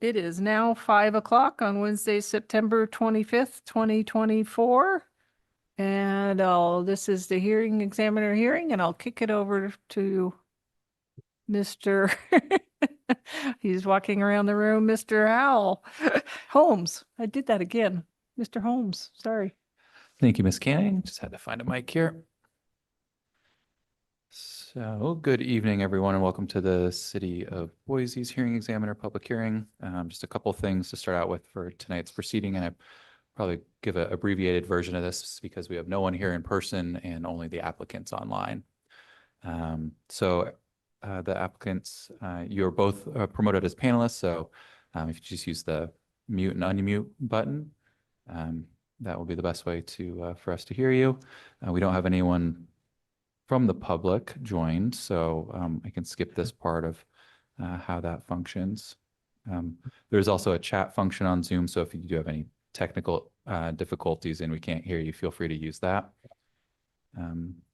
It is now 5 o'clock on Wednesday, September 25th, 2024. And this is the hearing examiner hearing, and I'll kick it over to Mr. He's walking around the room, Mr. Howell Holmes. I did that again. Mr. Holmes, sorry. Thank you, Ms. Canning. Just had to find a mic here. So, good evening, everyone, and welcome to the City of Boise's Hearing Examiner public hearing. Just a couple things to start out with for tonight's proceeding, and I probably give an abbreviated version of this because we have no one here in person and only the applicants online. The applicants, you're both promoted as panelists, so if you just use the mute and unmute button, that will be the best way to for us to hear you. We don't have anyone from the public joined, so I can skip this part of how that functions. There's also a chat function on Zoom, so if you do have any technical difficulties and we can't hear you, feel free to use that.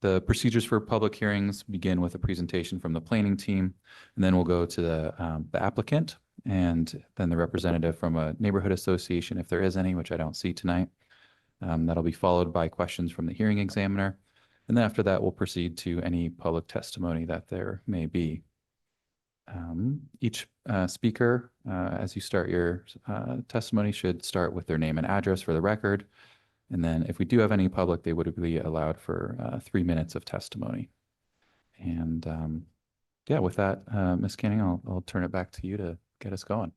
The procedures for public hearings begin with a presentation from the planning team, and then we'll go to the applicant, and then the representative from a neighborhood association, if there is any, which I don't see tonight. That'll be followed by questions from the hearing examiner. And then after that, we'll proceed to any public testimony that there may be. Each speaker, as you start your testimony, should start with their name and address for the record. And then if we do have any public, they would be allowed for 3 minutes of testimony. And yeah, with that, Ms. Canning, I'll turn it back to you to get us going.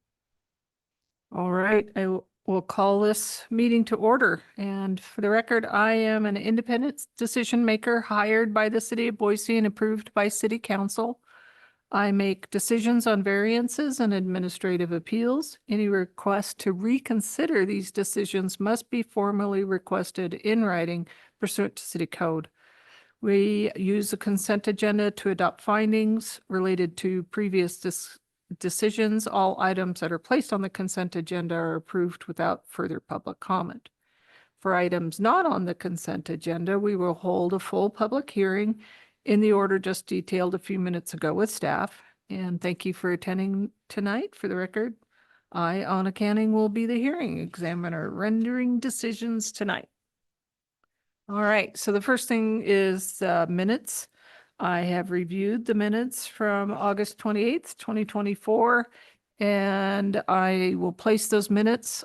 All right, I will call this meeting to order. And for the record, I am an independent decision maker hired by the City of Boise and approved by City Council. I make decisions on variances and administrative appeals. Any request to reconsider these decisions must be formally requested in writing pursuant to City Code. We use the consent agenda to adopt findings related to previous decisions. All items that are placed on the consent agenda are approved without further public comment. For items not on the consent agenda, we will hold a full public hearing in the order just detailed a few minutes ago with staff. And thank you for attending tonight. For the record, I, Anna Canning, will be the hearing examiner rendering decisions tonight. All right, so the first thing is minutes. I have reviewed the minutes from August 28th, 2024, and I will place those minutes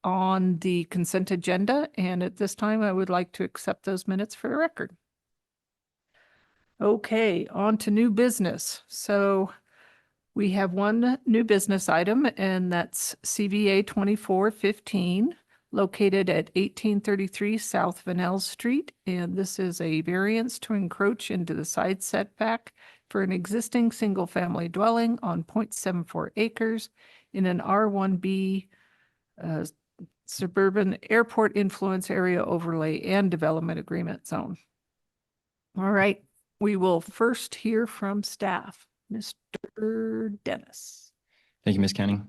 on the consent agenda. And at this time, I would like to accept those minutes for the record. Okay, on to new business. So we have one new business item, and that's CVA 2415, located at 1833 South Vanell Street. And this is a variance to encroach into the side setback for an existing single-family dwelling on 0.74 acres in an R1B suburban airport influence area overlay and development agreement zone. All right. We will first hear from staff. Mr. Dennis. Thank you, Ms. Canning.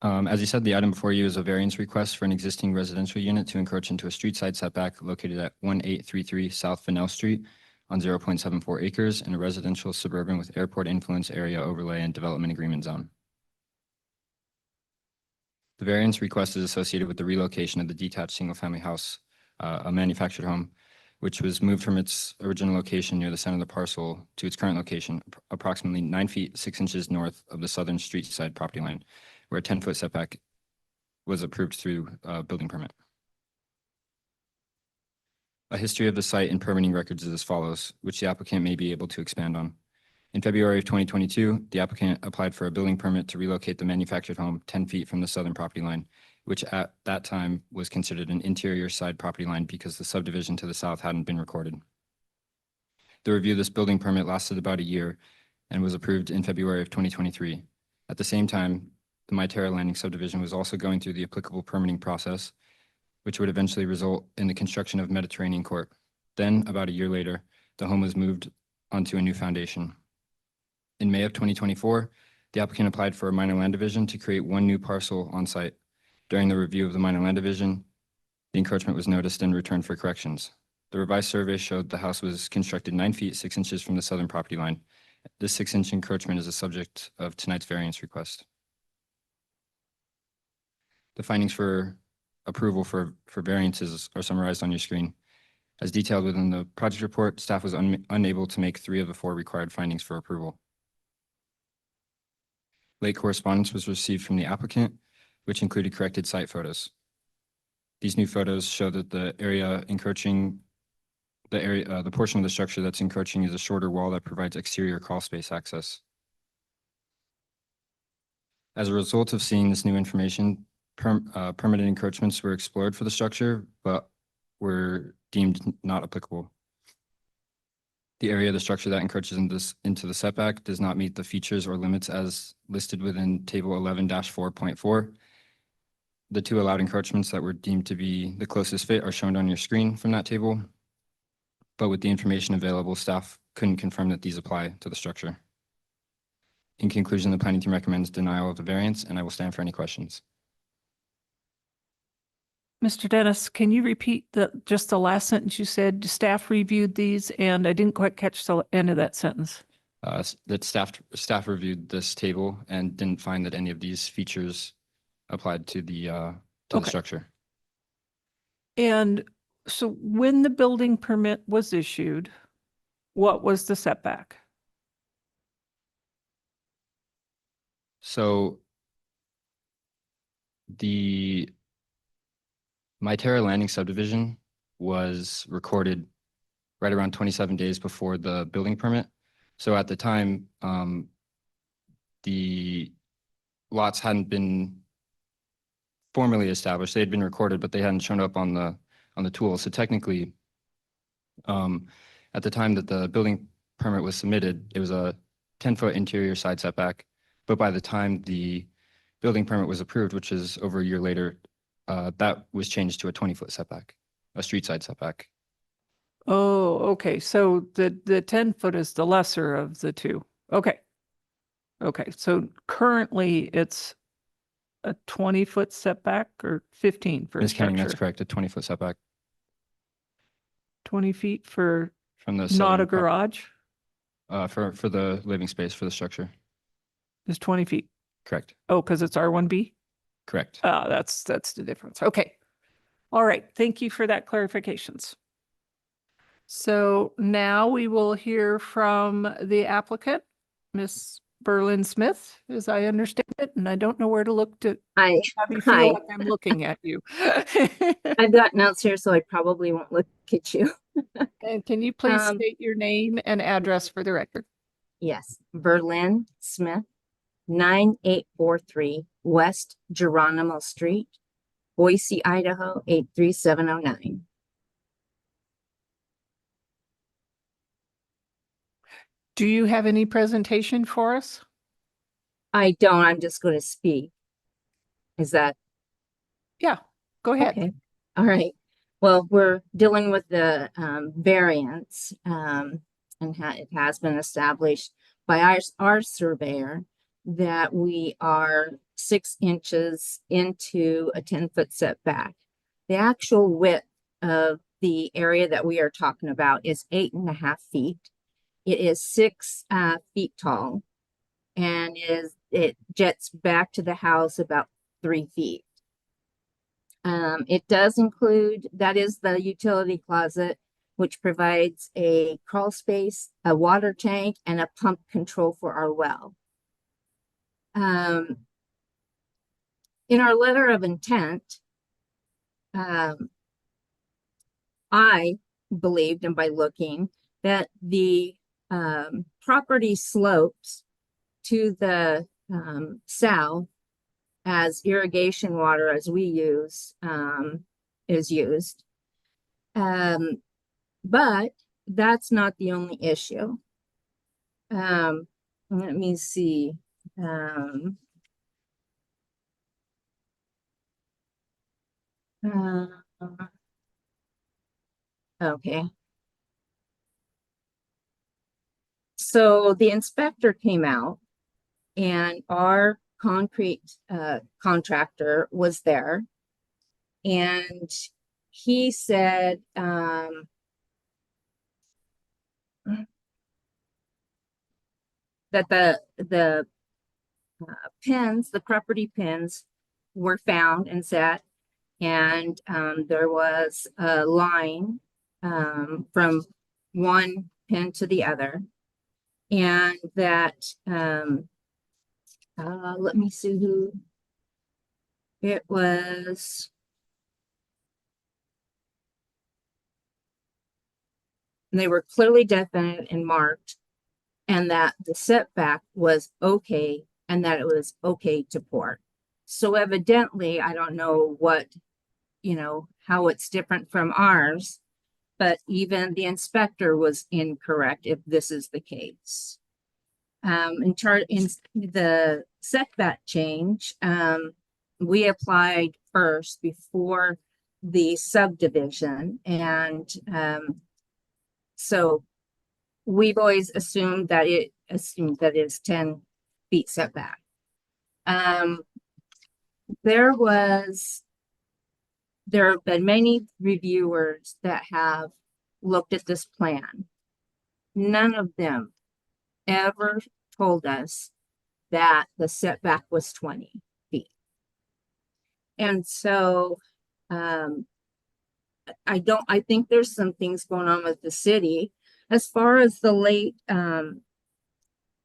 As you said, the item before you is a variance request for an existing residential unit to encroach into a street side setback located at 1833 South Vanell Street on 0.74 acres in a residential suburban with airport influence area overlay and development agreement zone. The variance request is associated with the relocation of the detached single-family house, a manufactured home, which was moved from its original location near the center of the parcel to its current location, approximately 9 feet 6 inches north of the southern street side property line, where a 10-foot setback was approved through a building permit. A history of the site and permitting records is as follows, which the applicant may be able to expand on. In February of 2022, the applicant applied for a building permit to relocate the manufactured home 10 feet from the southern property line, which at that time was considered an interior side property line because the subdivision to the south hadn't been recorded. The review of this building permit lasted about a year and was approved in February of 2023. At the same time, the MyTerra Landing subdivision was also going through the applicable permitting process, which would eventually result in the construction of Mediterranean Court. Then, about a year later, the home was moved onto a new foundation. In May of 2024, the applicant applied for a minor land division to create one new parcel on site. During the review of the minor land division, the encroachment was noticed and returned for corrections. The revised survey showed the house was constructed 9 feet 6 inches from the southern property line The 6-inch encroachment is the subject of tonight's variance request. The findings for approval for variances are summarized on your screen. As detailed within the project report, staff was unable to make 3 of the 4 required findings for approval. Late correspondence was received from the applicant, which included corrected site photos. These new photos show that the area encroaching, the portion of the structure that's encroaching is a shorter wall that provides exterior crawl space access. As a result of seeing this new information, permitted encroachments were explored for the structure, but were deemed not applicable. The area of the structure that encroaches into the setback does not meet the features or limits as listed within table 11-4.4. The 2 allowed encroachments that were deemed to be the closest fit are shown on your screen from that table. But with the information available, staff couldn't confirm that these apply to the structure. In conclusion, the planning team recommends denial of the variance, and I will stand for any questions. Mr. Dennis, can you repeat just the last sentence you said? Staff reviewed these and I didn't quite catch the end of that sentence. That staff reviewed this table and didn't find that any of these features applied to the Okay. structure. And so when the building permit was issued, what was the setback? So the Myterra Landing subdivision was recorded right around 27 days before the building permit. So at the time, the lots hadn't been formally established. They had been recorded, but they hadn't shown up on the tool. So technically, at the time that the building permit was submitted, it was a 10-foot interior side setback. But by the time the building permit was approved, which is over a year later, that was changed to a 20-foot setback, a street side setback. Oh, okay. So the 10 foot is the lesser of the 2. Okay. Okay. So currently it's a 20-foot setback or 15 for a Ms. Canning, that's structure? correct, a 20-foot setback 20 feet for from the not southern a garage for the living space for the structure. is 20 feet. Correct. Oh, because it's R1B? Correct. That's the difference. Okay. All right. Thank you for that clarifications. So now we will hear from the applicant, Miss Berlin Smith, as I understand it, and I don't know where to look to Hi, have you Hi. feel like I'm looking at you. I've got notes here, so I probably won't look at you. And can you please Um, state your name and address for the record? Yes, Berlin Smith, 9843 West Geronimo Street, Boise, Idaho, 83709. Do you have any presentation for us? I don't, I'm just going to speak. Is that Yeah, go ahead. okay? All right. Well, we're dealing with the variance, and it has been established by our surveyor that we are 6 inches into a 10-foot setback. The actual width of the area that we are talking about is 8.5 feet. It is 6 feet tall, and it jets back to the house about 3 feet. It does include, that is the utility closet, which provides a crawl space, a water tank, and a pump control for our well. In our letter of intent, I believed, and by looking, that the property slopes to the south as irrigation water as we use is used. But that's not the only issue. Let me see. Okay. So the inspector came out and our concrete contractor was there, and he said that the pins, the property pins were found and set. And there was a line from one pin to the other. And that, let me see who it was. They were clearly definite and marked, and that the setback was okay, and that it was okay to pour. So evidently, I don't know what, how it's different from ours, but even the inspector was incorrect if this is the case. In the setback change, we applied first before the subdivision, and so we've always assumed that it's 10 feet setback. There have been many reviewers that have looked at this plan. None of them ever told us that the setback was 20 feet. And so I think there's some things going on with the city. As far as the late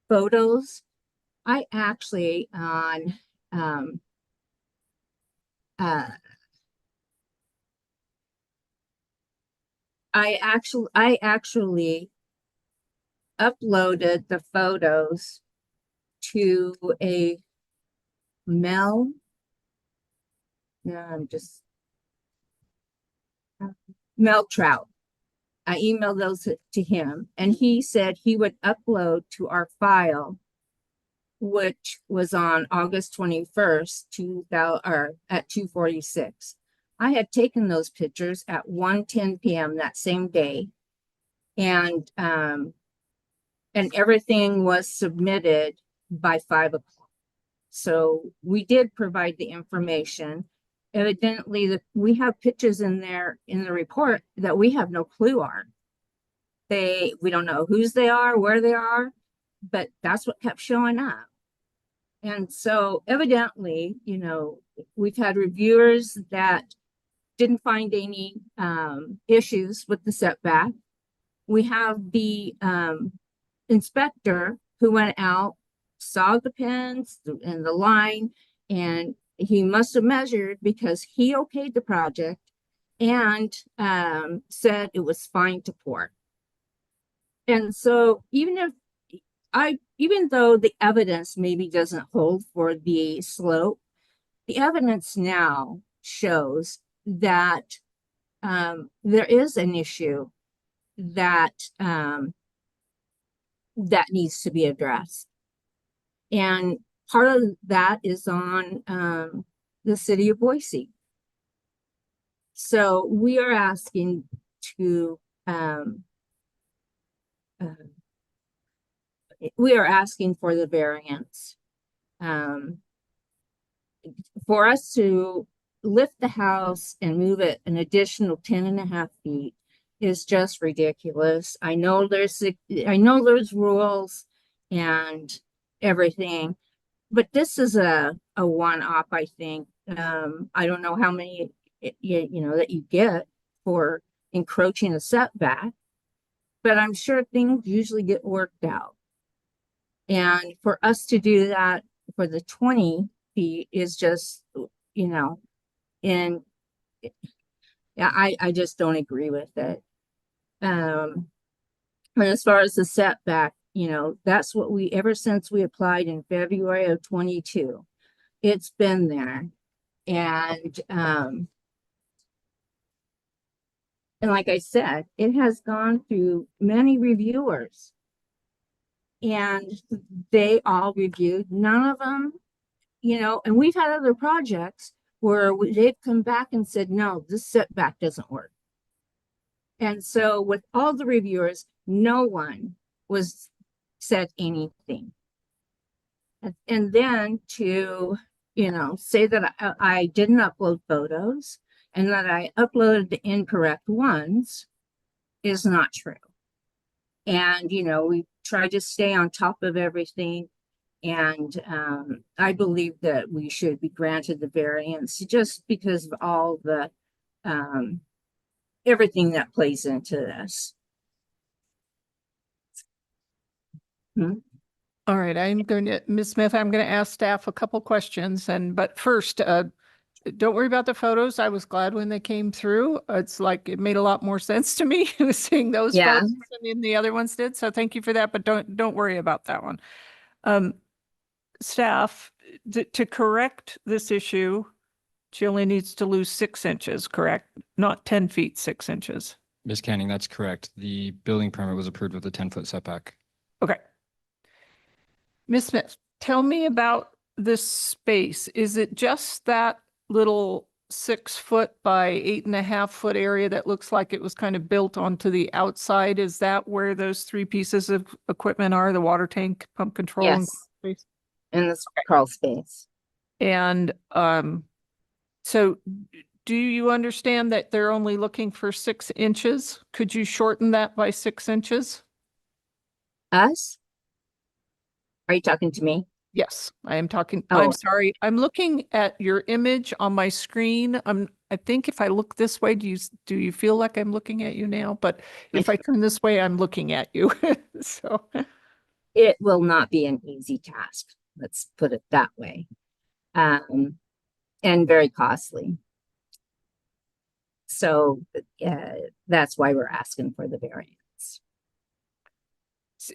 photos, I actually I actually uploaded the photos to a Mel Trout. I emailed those to him, and he said he would upload to our file, which was on August 21st, 2000, or at 2:46. I had taken those pictures at 1:10 p.m. that same day, and everything was submitted by 5 o'clock. So we did provide the information. Evidently, we have pictures in there in the report that we have no clue on. We don't know whose they are, where they are, but that's what kept showing up. And so evidently, we've had reviewers that didn't find any issues with the setback. We have the inspector who went out, saw the pins and the line, and he must have measured because he okayed the project and said it was fine to pour. And so even though the evidence maybe doesn't hold for the slope, the evidence now shows that there is an issue that needs to be addressed. And part of that is on the city of Boise. So we are asking to for the variance for us to lift the house and move it an additional 10.5 feet is just ridiculous. I know there's rules and everything, but this is a one-off, I think. I don't know how many that you get for encroaching a setback, but I'm sure things usually get worked out. And for us to do that for the 20 feet is just, and yeah, I just don't agree with it. And as far as the setback, that's what ever since we applied in February of 22, it's been there. And like I said, it has gone through many reviewers, and they all reviewed. None of them, and we've had other projects where they've come back and said, no, this setback doesn't work. And so with all the reviewers, no one said anything. And then to, say that I didn't upload photos and that I uploaded the incorrect ones is not true. And, we try to stay on top of everything. And I believe that we should be granted the variance just because of all the everything that plays into this. All right, Ms. Smith, I'm going to ask staff a couple questions but first, don't worry about the photos. I was glad when they came through. It's like, it made a lot more sense to me seeing those Yeah. photos than the other ones did. So thank you for that, but don't worry about that one. Staff, to correct this issue, she only needs to lose 6 inches, correct? Not 10 feet, 6 inches. Ms. Canning, that's correct. The building permit was approved with a 10-foot setback. Okay. Ms. Smith, tell me about this space. Is it just that little 6 foot by 8.5 foot area that looks like it was kind of built onto the outside? Is that where those 3 pieces of equipment are, the water tank, pump control? and Yes. crawl space? In this crawl space. And so do you understand that they're only looking for 6 inches? Could you shorten that by 6 inches? Us? Are you talking to me? Yes, I am talking. Oh. I'm sorry. I'm looking at your image on my screen. I think if I look this way, do you feel like I'm looking at you now? But if I turn this way, I'm looking at you. So It will not be an easy task. Let's put it that way. And very costly. So that's why we're asking for the variance.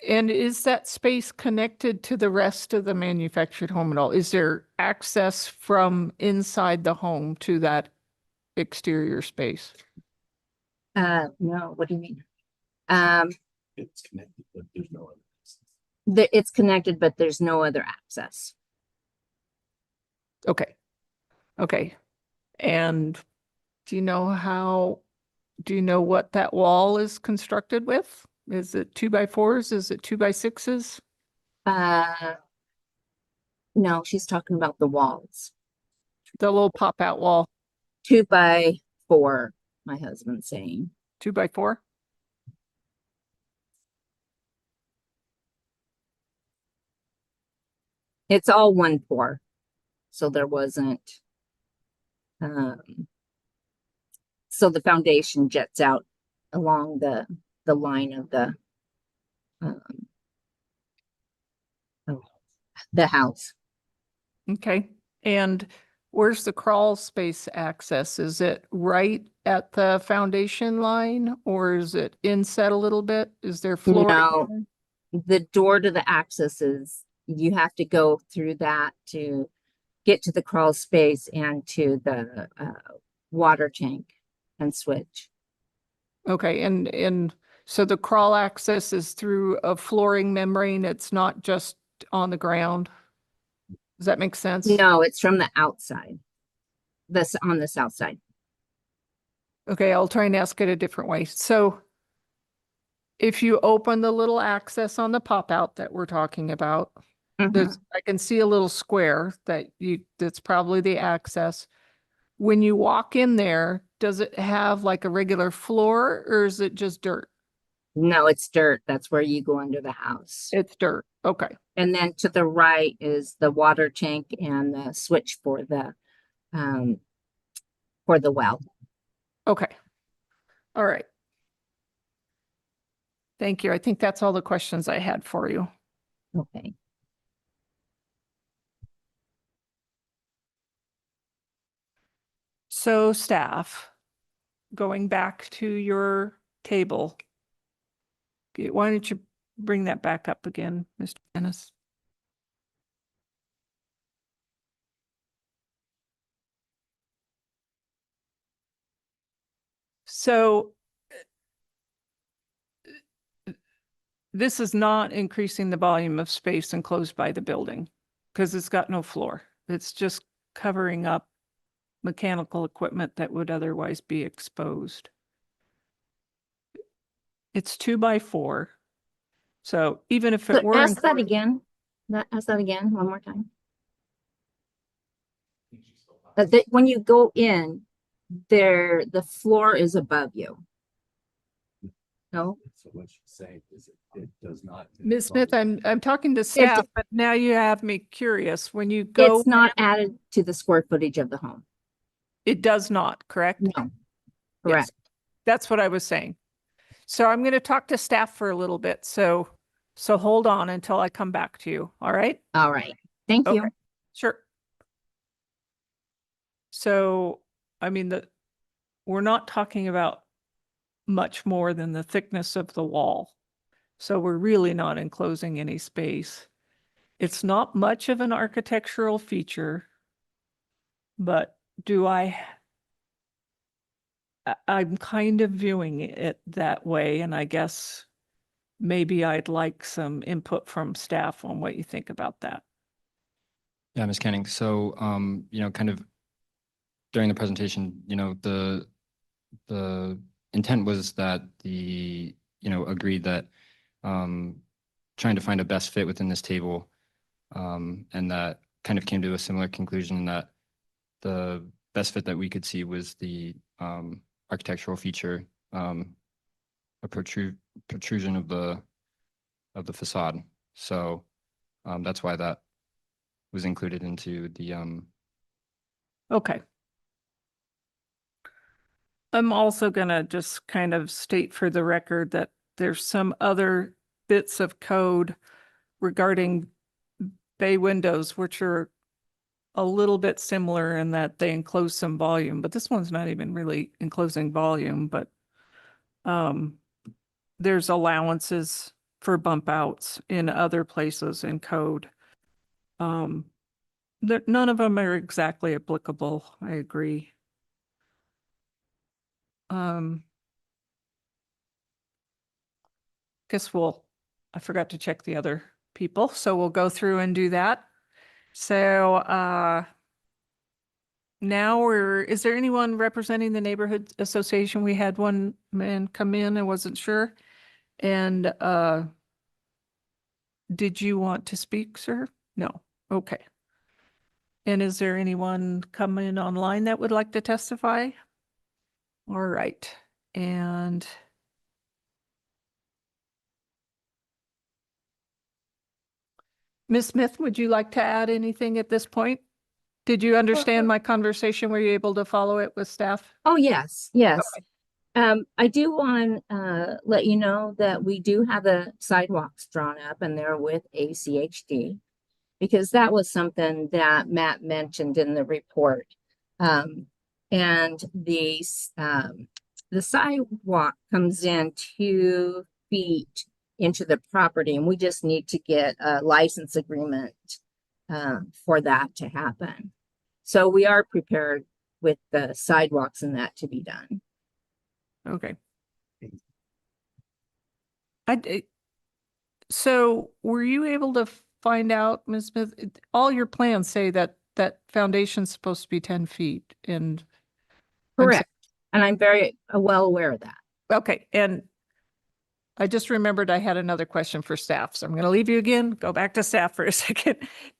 and is that space connected to the rest of the manufactured home at all? Is there access from inside the home to that exterior space? No, what do you mean? It's connected, but there's no other. It's connected, but there's no other access. Okay. Okay. And do you know what that wall is constructed with? Is it 2x4s? Is it 2x6s? No, she's talking about the walls. The little pop out wall, 2x4, my husband's saying. 2x4? It's all 1-4. So there wasn't, so the foundation jets out along the line of the house. Okay. And where's the crawl space access? Is it right at the foundation line or is it inset a little bit? Is there floor? No. The door to the access is, you have to go through that to get to the crawl space and to the water tank and switch. Okay. And so the crawl access is through a flooring membrane. It's not just on the ground. Does that make sense? No, it's from the outside. This on the south side. Okay, I'll try and ask it a different way. So if you open the little access on the pop out that we're talking about, I can see a little square that's probably the access. When you walk in there, does it have like a regular floor or is it just dirt? No, it's dirt. That's where you go under the house. It's dirt. Okay. And then to the right is the water tank and the switch for the well. Okay. All right. Thank you. I think that's all the questions I had for you. Okay. So staff, going back to your table, why don't you bring that back up again, Mr. Dennis? So this is not increasing the volume of space enclosed by the building because it's got no floor. It's just covering up mechanical equipment that would otherwise be exposed. It's 2x4. So even if it were Ask that again. Ask that again one more time. When you go in, the floor is above you. No, So what she's saying is it does not. Ms. Smith, I'm talking to staff, but now you have me curious. When you go, it's not added to the square footage of the home. it does not, correct? No, Yes. correct. That's what I was saying. So I'm going to talk to staff for a little bit. So hold on until I come back to you. All right? All right. Thank you. Okay. Sure. So, I mean, we're not talking about much more than the thickness of the wall. So we're really not enclosing any space. It's not much of an architectural feature, but I'm kind of viewing it that way, and I guess maybe I'd like some input from staff on what you think about that. Yeah, Ms. Canning. So, kind of during the presentation, the intent was that agreed that trying to find a best fit within this table, and that kind of came to a similar conclusion that the best fit that we could see was the architectural feature, a protrusion of the facade. So that's why that was included into the Okay. I'm also gonna just kind of state for the record that there's some other bits of code regarding bay windows, which are a little bit similar in that they enclose some volume, but this one's not even really enclosing volume, but there's allowances for bump outs in other places in code. None of them are exactly applicable, I agree. Guess I forgot to check the other people, so we'll go through and do that. So, now is there anyone representing the neighborhood association? We had one man come in, I wasn't sure. And, did you want to speak, sir? No. Okay. And is there anyone coming online that would like to testify? All right. And Ms. Smith, would you like to add anything at this point? Did you understand my conversation? Were you able to follow it with staff? Oh, yes, yes. Okay. I do want to let you know that we do have the sidewalks drawn up and they're with ACHD, because that was something that Matt mentioned in the report. And the sidewalk comes in 2 feet into the property, and we just need to get a license agreement for that to happen. So we are prepared with the sidewalks and that to be done. Okay. So were you able to find out, Ms. Smith, all your plans say that foundation's supposed to be 10 feet and. Correct. And I'm very well aware of that. Okay, and I just remembered I had another question for staff, so I'm going to leave you again, go back to staff for a second.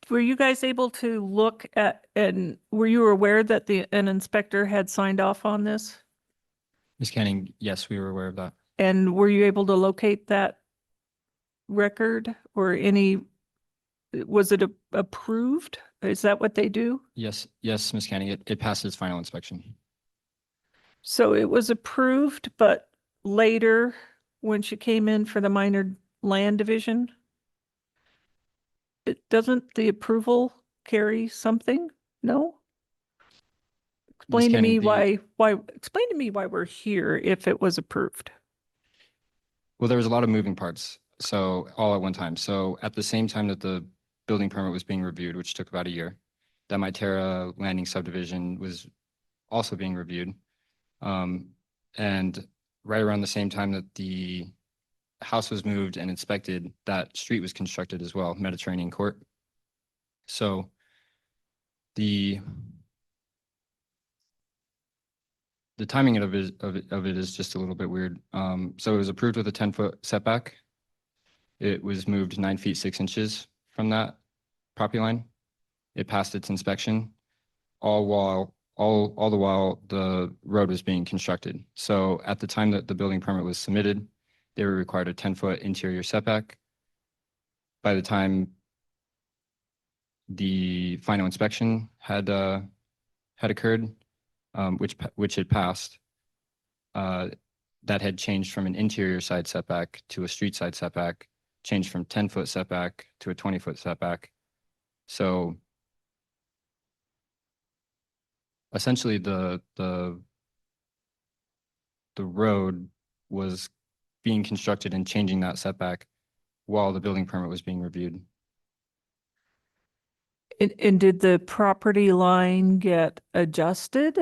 Were you guys able to look at, and were you aware that an inspector had signed off on this? Ms. Canning. Yes, we were aware of that. And were you able to locate that record or was it approved? Is that what they do? Yes, Ms. Canning. It passed its final inspection. So it was approved, but later when she came in for the minor land division, doesn't the approval carry something? No? Explain to me explain to me why we're here if it was approved. Well, there was a lot of moving parts, so all at one time. So at the same time that the building permit was being reviewed, which took about a year, that Miterra Landing subdivision was also being reviewed. And right around the same time that the house was moved and inspected, that street was constructed as well, Mediterranean Court. So the timing of it is just a little bit weird. So it was approved with a 10-foot setback. It was moved 9 feet 6 inches from that property line. It passed its inspection, all the while the road was being constructed. So at the time that the building permit was submitted, they were required a 10-foot interior setback. By the time the final inspection had occurred, which had passed, that had changed from an interior side setback to a street side setback, changed from 10-foot setback to a 20-foot setback. So essentially the road was being constructed and changing that setback while the building permit was being reviewed. And did the property line get adjusted?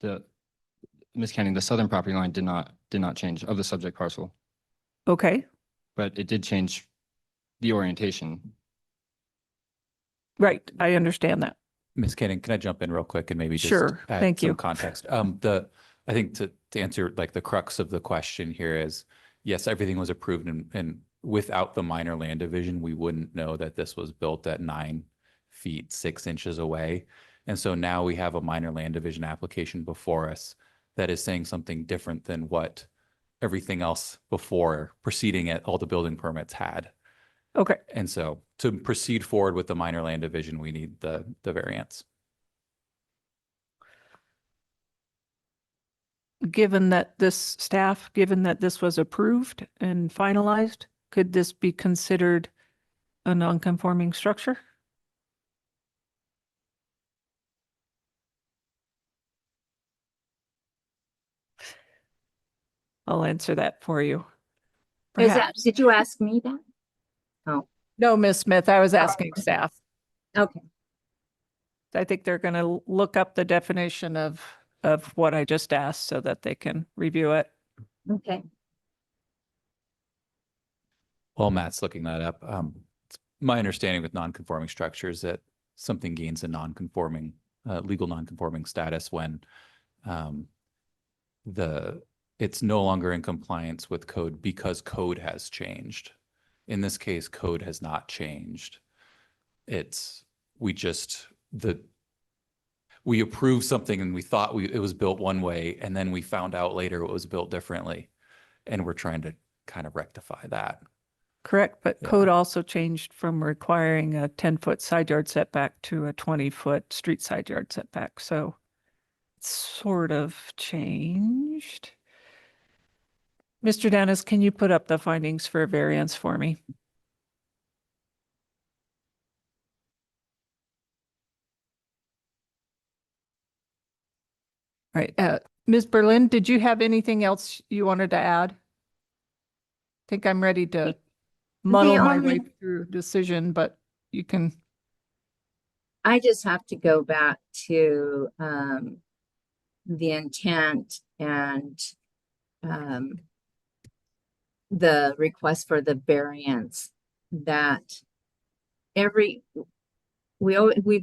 Ms. Canning, the southern property line did not change of the subject parcel, Okay, but it did change the orientation. right. I understand that. Ms. Canning, can I jump in real quick and maybe just Sure, add thank some you. context? I think to answer like the crux of the question here is, yes, everything was approved and without the minor land division, we wouldn't know that this was built at 9 feet, 6 inches away. And so now we have a minor land division application before us that is saying something different than what everything else before proceeding at all the building permits had. Okay, And so to proceed forward with the minor land division, we need the variance. given that this was approved and finalized, could this be considered a non-conforming structure? I'll answer that for you. Is that, Perhaps. did you ask me that? Oh, No, Ms. Smith, I was asking staff. okay. I think they're going to look up the definition of what I just asked so that they can review it. Okay. While Matt's looking that up, it's my understanding with non-conforming structures that something gains a non-conforming, legal non-conforming status when it's no longer in compliance with code because code has changed. In this case, code has not changed. We approved something and we thought it was built one way, and then we found out later it was built differently. And we're trying to kind of rectify that. Correct, but Yeah. code also changed from requiring a 10-foot side yard setback to a 20-foot street side yard setback. So it's sort of changed. Mr. Dennis, can you put up the findings for a variance for me? All right, Ms. Berlin, did you have anything else you wanted to add? I think I'm ready to muddle my way only- through decision, but you can. I just have to go back to the intent and the request for the variance that we've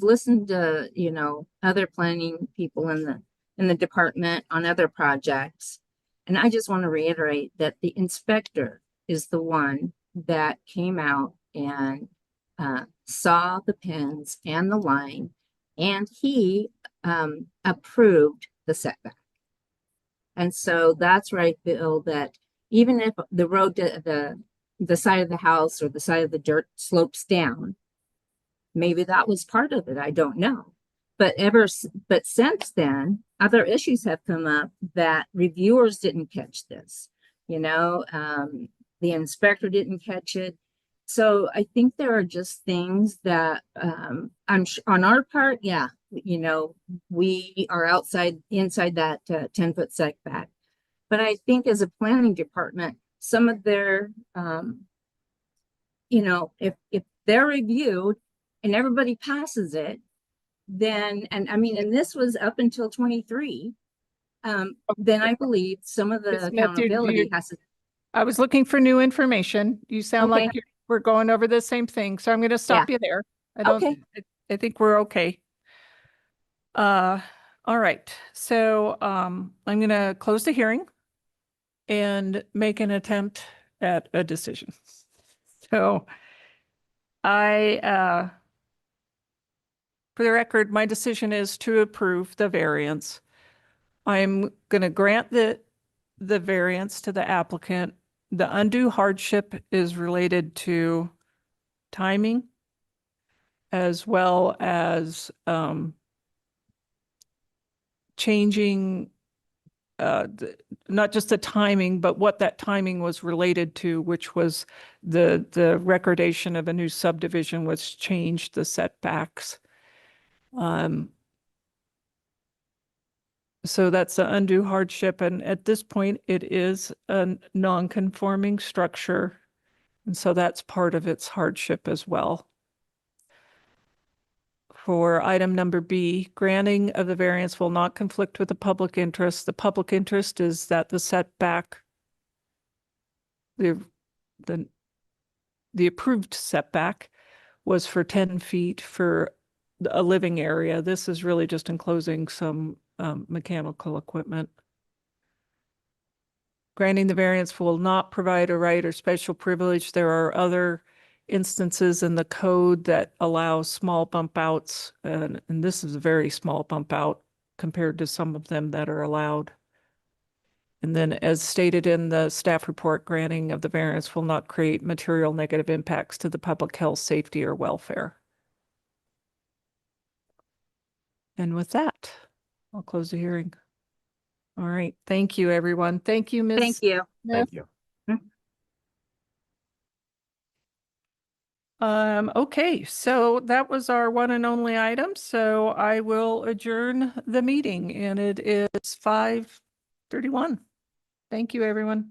listened to, you know, other planning people in the department on other projects. And I just want to reiterate that the inspector is the one that came out and saw the pins and the line, and he approved the setback. And so that's where I feel that even if the road, the side of the house or the side of the dirt slopes down, maybe that was part of it. I don't know. But since then, other issues have come up that reviewers didn't catch this. You know, the inspector didn't catch it. So I think there are just things that on our part, yeah, you know, we are inside that 10-foot setback. But I think as a planning department, some of their, you know, if they're reviewed and everybody passes it, then, and I mean, and this was up until 23, then I believe some of Ms. the Smith, accountability has to. I was looking for new information. You sound Okay. like we're going over the same thing, so I'm going to stop you there. Okay. I think we're okay. All right. So, I'm going to close the hearing and make an attempt at a decision. So for the record, my decision is to approve the variance. I'm going to grant the the variance to the applicant. The undue hardship is related to timing as well as changing not just the timing, but what that timing was related to, which was the recordation of a new subdivision, which changed the setbacks. So that's the undue hardship, and at this point, it is a non-conforming structure, and so that's part of its hardship as well. For item number B, granting of the variance will not conflict with the public interest. The public interest is that the setback, the approved setback was for 10 feet for a living area. This is really just enclosing some mechanical equipment. Granting the variance will not provide a right or special privilege. There are other instances in the code that allow small bump outs, and this is a very small bump out compared to some of them that are allowed. And then as stated in the staff report, granting of the variance will not create material negative impacts to the public health, safety, or welfare. And with that, I'll close the hearing. All right, thank you, everyone. Thank you, Ms. Thank you. Smith. Thank you. Okay, so that was our one and only item. So I will adjourn the meeting, and it is 5:31. Thank you, everyone.